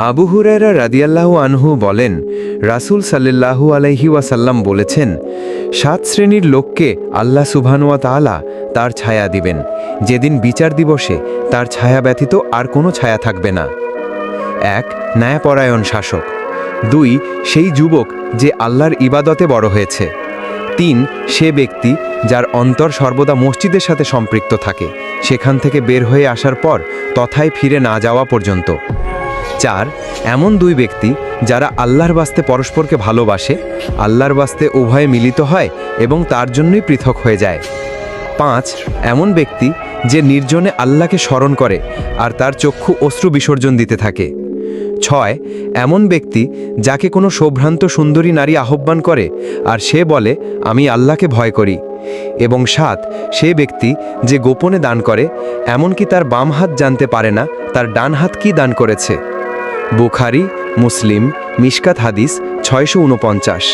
আবু হুরায়রা রাদিয়াল্লাহু আনহু বলেন, রাসূল সাল্লাল্লাহু আলাইহি ওয়াসাল্লাম বলেছেন, 7 শ্রেণীর লোককে আল্লাহ সুবহানাহু ওয়া তাআলা তার ছায়া দিবেন, যেদিন বিচার দিবসে তার ছায়া ব্যতীত আর কোনো ছায়া থাকবে না। 1. ন্যায়পরায়ণ শাসক। 2. সেই যুবক যে আল্লাহর ইবাদতে বড় হয়েছে। 3. সে ব্যক্তি যার অন্তর সর্বদা মসজিদের সাথে সম্পৃক্ত থাকে, সেখান থেকে বের হয়ে আসার পর তথায় ফিরে না যাওয়া পর্যন্ত। 4. এমন 2 ব্যক্তি যারা আল্লাহর বাস্তে পরস্পরকে ভালোবাসে, আল্লাহর বাস্তে উভয়ে মিলিত হয় এবং তার জন্যই পৃথক হয়ে যায়। 5. এমন ব্যক্তি যে নির্জনে আল্লাহকে স্মরণ করে আর তার চক্ষু অশ্রু বিসর্জন দিতে থাকে। 6. এমন ব্যক্তি যাকে কোনো শোভ্রান্ত সুন্দরী নারী আহ্বান করে আর সে বলে, আমি আল্লাহকে ভয় করি। এবং 7. সে ব্যক্তি যে গোপনে দান করে, এমনকি তার বাম হাত জানতে পারে না তার ডান হাত কি দান করেছে। বুখারী, মুসলিম, মিশকাত হাদিস 649।